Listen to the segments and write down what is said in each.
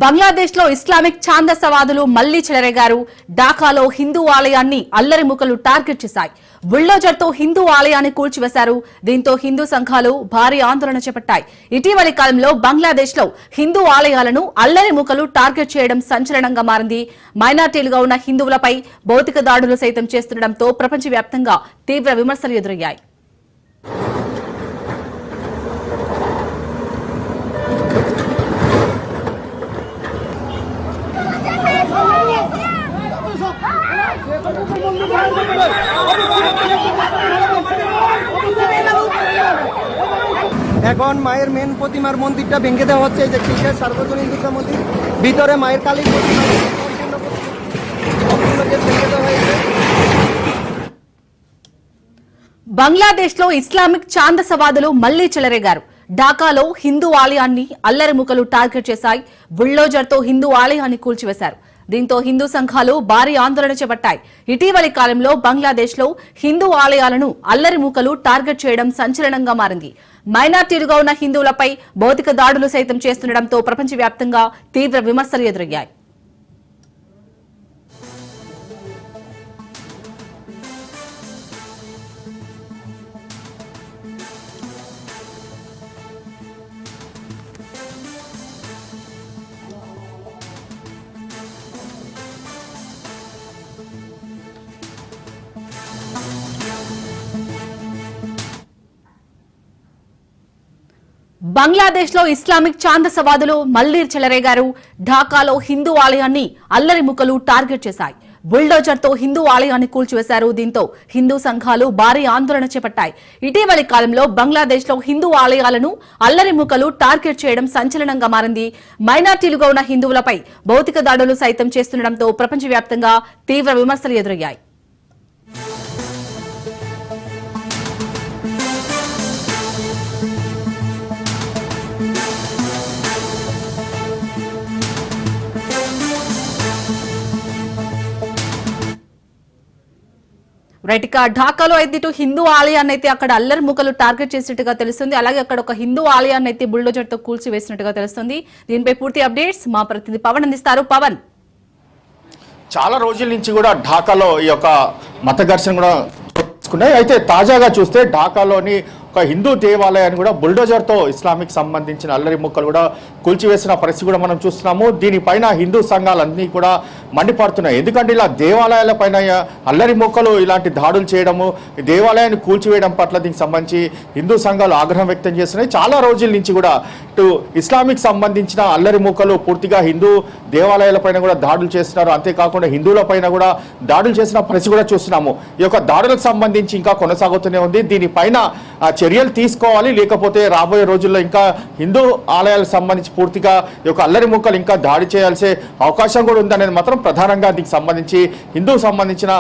బంగ్లాదేశ్ లో ఇస్లామిక్ ఛాందసవాదులు మళ్లీ చెలరేగారు. ఢాకాలో హిందూ ఆలయాన్ని అల్లరి ముఖలు టార్గెట్ చేశాయి. బుల్డోజర్ తో హిందూ ఆలయాన్ని కూల్చివేశారు. దీంతో హిందూ సంఘాలు భారీ ఆందోళన చేపట్టాయి. ఇటీవలి కాలంలో బంగ్లాదేశ్ లో హిందూ ఆలయాలను అల్లరి ముఖలు టార్గెట్ చేయడం సంచలనంగా మారింది. మైనార్టీలుగా ఉన్న హిందువులపై భౌతిక దాడులు సైతం చేస్తుండటంతో ప్రపంచవ్యాప్తంగా తీవ్ర విమర్శలు ఎదురయ్యాయి. এখন মায়ের মেন প্রতিমার মন্দিরটা ভেঙে দেওয়া হচ্ছে। এই যে খিলগাঁও সার্বজনীন দুর্গা মন্দির, ভিতরে মায়ের কালী প্রতিমা ভেঙে দেওয়া হয়েছে। బంగ్లాదేశ్ లో ఇస్లామిక్ ఛాందసవాదులు మళ్లీ చెలరేగారు. ఢాకాలో హిందూ ఆలయాన్ని అల్లరి ముఖలు టార్గెట్ చేశాయి. బుల్డోజర్ తో హిందూ ఆలయాన్ని కూల్చివేశారు. దీంతో హిందూ సంఘాలు భారీ ఆందోళన చేపట్టాయి. ఇటీవలి కాలంలో బంగ్లాదేశ్ లో హిందూ ఆలయాలను అల్లరి మూకలు టార్గెట్ చేయడం సంచలనంగా మారింది. మైనార్టీలుగా ఉన్న హిందువులపై భౌతిక దాడులు సైతం చేస్తుండటంతో ప్రపంచవ్యాప్తంగా తీవ్ర విమర్శలు ఎదురయ్యాయి. బంగ్లాదేశ్ లో ఇస్లామిక్ ఛాందసవాదులు మళ్లీ చెలరేగారు. ఢాకాలో హిందూ ఆలయాన్ని అల్లరి ముఖలు టార్గెట్ చేశాయి. బుల్డోజర్ తో హిందూ ఆలయాన్ని కూల్చివేశారు. దీంతో హిందూ సంఘాలు భారీ ఆందోళన చేపట్టాయి. ఇటీవలి కాలంలో బంగ్లాదేశ్ లో హిందూ ఆలయాలను అల్లరి ముఖలు టార్గెట్ చేయడం సంచలనంగా మారింది. మైనార్టీలుగా ఉన్న హిందువులపై భౌతిక దాడులు సైతం చేస్తుండటంతో ప్రపంచవ్యాప్తంగా తీవ్ర విమర్శలు ఎదురయ్యాయి. రైట్, ఇక ఢాకాలో అయితే ఇటు హిందూ ఆలయాన్ని అయితే అక్కడ అల్లరి ముఖలు టార్గెట్ చేసినట్టుగా తెలుస్తుంది. అలాగే అక్కడ ఒక హిందూ ఆలయాన్ని అయితే బుల్డోజర్ తో కూల్చి వేసినట్టుగా తెలుస్తుంది. దీనిపై పూర్తి అప్డేట్స్ మా ప్రతినిధి పవన్ అందిస్తారు. పవన్, చాలా రోజుల నుంచి కూడా ఢాకాలో ఈ యొక్క మత ఘర్షణ కూడా తీసుకున్నాయి. అయితే తాజాగా చూస్తే ఢాకాలోని ఒక హిందూ దేవాలయాన్ని కూడా బుల్డోజర్తో ఇస్లామిక్ సంబంధించిన అల్లరి ముక్కలు కూడా కూల్చివేసిన పరిస్థితి కూడా మనం చూస్తున్నాము. దీనిపైన హిందూ సంఘాలన్నీ కూడా మండిపడుతున్నాయి. ఎందుకంటే ఇలా దేవాలయాల పైన అల్లరి ముక్కలు ఇలాంటి దాడులు చేయడము, దేవాలయాన్ని కూల్చివేయడం పట్ల దీనికి సంబంధించి హిందూ సంఘాలు ఆగ్రహం వ్యక్తం చేస్తున్నాయి. చాలా రోజుల నుంచి కూడా ఇటు ఇస్లామిక్ సంబంధించిన అల్లరి ముక్కలు పూర్తిగా హిందూ దేవాలయాల పైన కూడా దాడులు చేస్తున్నారు. అంతేకాకుండా హిందువుల పైన కూడా దాడులు చేసిన పరిస్థితి కూడా చూస్తున్నాము. ఈ యొక్క దాడులకు సంబంధించి ఇంకా కొనసాగుతూనే ఉంది. దీనిపైన చర్యలు తీసుకోవాలి, లేకపోతే రాబోయే రోజుల్లో ఇంకా హిందూ ఆలయాలకు సంబంధించి పూర్తిగా ఈ యొక్క అల్లరి ముక్కలు ఇంకా దాడి చేయాల్సే అవకాశం కూడా ఉందనేది మాత్రం ప్రధానంగా దీనికి సంబంధించి హిందూ సంబంధించిన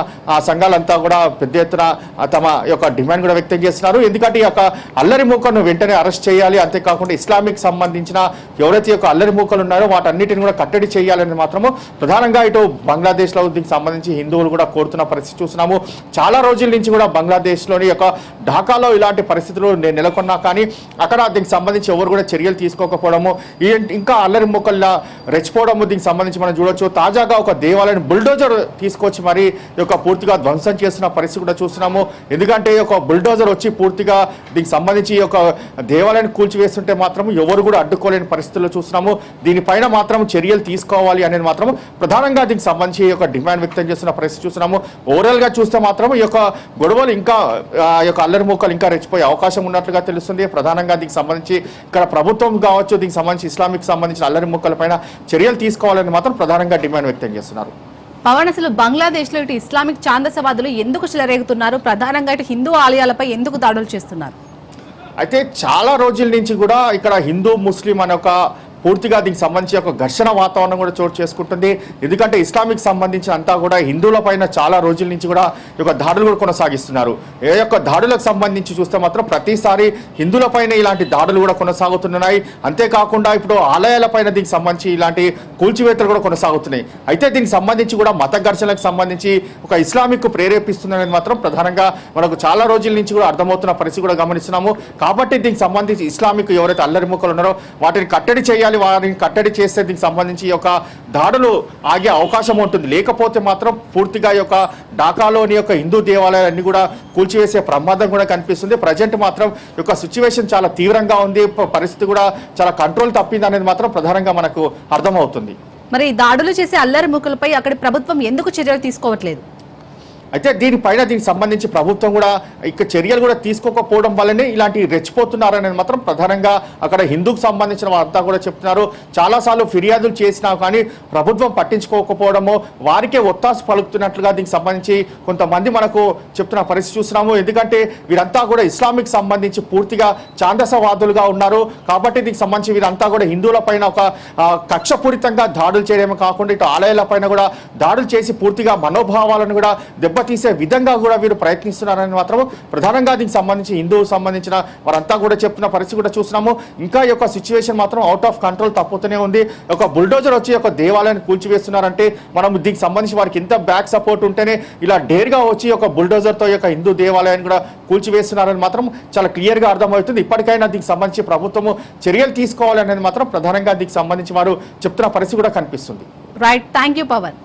సంఘాలంతా కూడా పెద్ద ఎత్తున తమ యొక్క డిమాండ్ కూడా వ్యక్తం చేస్తున్నారు. ఎందుకంటే ఈ యొక్క అల్లరి మూకను వెంటనే అరెస్ట్ చేయాలి, అంతేకాకుండా ఇస్లామిక్ సంబంధించిన ఎవరైతే యొక్క అల్లరి మూకలు ఉన్నారో వాటన్నిటిని కూడా కట్టడి చేయాలని మాత్రము ప్రధానంగా ఇటు బంగ్లాదేశ్లో దీనికి సంబంధించి హిందువులు కూడా కోరుతున్న పరిస్థితి చూస్తున్నాము. చాలా రోజుల నుంచి కూడా బంగ్లాదేశ్లోని యొక్క ఢాకాలో ఇలాంటి పరిస్థితులు నెలకొన్నా కానీ అక్కడ దీనికి సంబంధించి ఎవరు కూడా చర్యలు తీసుకోకపోవడము, ఇంకా అల్లరి ముక్కల్లా రెచ్చిపోవడము దీనికి సంబంధించి మనం చూడొచ్చు. తాజాగా ఒక దేవాలయాన్ని బుల్డోజర్ తీసుకొచ్చి మరి ఈ యొక్క పూర్తిగా ధ్వంసం చేస్తున్న పరిస్థితి కూడా చూస్తున్నాము. ఎందుకంటే ఈ యొక్క బుల్డోజర్ వచ్చి పూర్తిగా దీనికి సంబంధించి ఈ యొక్క దేవాలయాన్ని కూల్చివేస్తుంటే మాత్రం ఎవరు కూడా అడ్డుకోలేని పరిస్థితుల్లో చూస్తున్నాము. దీనిపైన మాత్రం చర్యలు తీసుకోవాలి అనేది మాత్రం ప్రధానంగా దీనికి సంబంధించి ఈ యొక్క డిమాండ్ వ్యక్తం చేస్తున్న పరిస్థితి చూస్తున్నాము. ఓవరాల్గా చూస్తే మాత్రం ఈ యొక్క గొడవలు ఇంకా ఈ యొక్క అల్లరి ముక్కలు ఇంకా రెచ్చిపోయే అవకాశం ఉన్నట్లుగా తెలుస్తుంది. ప్రధానంగా దీనికి సంబంధించి ఇక్కడ ప్రభుత్వం కావచ్చు, దీనికి సంబంధించి ఇస్లామిక్ సంబంధించిన అల్లరి ముక్కల పైన చర్యలు తీసుకోవాలని మాత్రం ప్రధానంగా డిమాండ్ వ్యక్తం చేస్తున్నారు. పవన్, అసలు బంగ్లాదేశ్ లో ఇటు ఇస్లామిక్ ఛాందసవాదులు ఎందుకు చెలరేగుతున్నారు? ప్రధానంగా ఇటు హిందూ ఆలయాలపై ఎందుకు దాడులు చేస్తున్నారు? అయితే చాలా రోజుల నుంచి కూడా ఇక్కడ హిందూ ముస్లిం అనే ఒక పూర్తిగా దీనికి సంబంధించి ఒక ఘర్షణ వాతావరణం కూడా చోటు చేసుకుంటుంది. ఎందుకంటే ఇస్లామిక్ సంబంధించిన అంతా కూడా హిందువుల పైన చాలా రోజుల నుంచి కూడా ఈ యొక్క దాడులు కూడా కొనసాగిస్తున్నారు. ఏ యొక్క దాడులకు సంబంధించి చూస్తే మాత్రం ప్రతిసారి హిందువుల పైన ఇలాంటి దాడులు కూడా కొనసాగుతున్నాయి. అంతేకాకుండా ఇప్పుడు ఆలయాల పైన దీనికి సంబంధించి ఇలాంటి కూల్చివేతలు కూడా కొనసాగుతున్నాయి. అయితే దీనికి సంబంధించి కూడా మత ఘర్షణలకు సంబంధించి ఒక ఇస్లామిక్ ప్రేరేపిస్తుందనేది మాత్రం ప్రధానంగా మనకు చాలా రోజుల నుంచి కూడా అర్థమవుతున్న పరిస్థితి కూడా గమనిస్తున్నాము. కాబట్టి దీనికి సంబంధించి ఇస్లామిక్ ఎవరైతే అల్లరి ముక్కలు ఉన్నారో వాటిని కట్టడి చేయాలి. వారిని కట్టడి చేస్తే దీనికి సంబంధించి ఈ యొక్క దాడులు ఆగే అవకాశం ఉంటుంది. లేకపోతే మాత్రం పూర్తిగా ఈ యొక్క ఢాకాలోని యొక్క హిందూ దేవాలయాలన్నీ కూడా కూల్చివేసే ప్రమాదం కూడా కనిపిస్తుంది. ప్రజెంట్ మాత్రం ఈ యొక్క సిచ్యువేషన్ చాలా తీవ్రంగా ఉంది. పరిస్థితి కూడా చాలా కంట్రోల్ తప్పింది అనేది మాత్రం ప్రధానంగా మనకు అర్థమవుతుంది. మరి దాడులు చేసే అల్లరి ముక్కలపై అక్కడి ప్రభుత్వం ఎందుకు చర్యలు తీసుకోవట్లేదు? అయితే దీనికి సంబంధించి ప్రభుత్వం కూడా ఇక చర్యలు కూడా తీసుకోకపోవడం వల్లనే ఇలాంటి రెచ్చిపోతున్నారనేది మాత్రం ప్రధానంగా అక్కడ హిందూకు సంబంధించిన వారంతా కూడా చెప్తున్నారు. చాలాసార్లు ఫిర్యాదులు చేసినా కానీ ప్రభుత్వం పట్టించుకోకపోవడము, వారికే ఒత్తాసు పలుకుతున్నట్లుగా దీనికి సంబంధించి కొంతమంది మనకు చెప్తున్న పరిస్థితి చూస్తున్నాము. ఎందుకంటే వీరంతా కూడా ఇస్లామిక్ సంబంధించి పూర్తిగా ఛాందసవాదులుగా ఉన్నారు. కాబట్టి దీనికి సంబంధించి వీరంతా కూడా హిందువుల పైన ఒక కక్షపూరితంగా దాడులు చేయడమే కాకుండా ఇటు ఆలయాల పైన కూడా దాడులు చేసి పూర్తిగా మనోభావాలను కూడా దెబ్బతీసే విధంగా కూడా వీరు ప్రయత్నిస్తున్నారని మాత్రం ప్రధానంగా దీనికి సంబంధించి హిందువు సంబంధించిన వారంతా కూడా చెప్తున్న పరిస్థితి కూడా చూస్తున్నాము. ఇంకా ఈ యొక్క సిచ్యువేషన్ మాత్రం అవుట్ ఆఫ్ కంట్రోల్ తప్పుతూనే ఉంది. ఒక బుల్డోజర్ వచ్చి ఒక దేవాలయాన్ని కూల్చివేస్తున్నారంటే మనం దీనికి సంబంధించి వారికి ఎంత బ్యాక్ సపోర్ట్ ఉంటేనే ఇలా డేర్గా వచ్చి ఒక బుల్డోజర్తో యొక్క హిందూ దేవాలయాన్ని కూడా కూల్చివేస్తున్నారని మాత్రం చాలా క్లియర్గా అర్థమవుతుంది. ఇప్పటికైనా దీనికి సంబంధించి ప్రభుత్వము చర్యలు తీసుకోవాలనేది మాత్రం ప్రధానంగా దీనికి సంబంధించి వారు చెప్తున్న పరిస్థితి కూడా కనిపిస్తుంది. Right, thank you Pawan.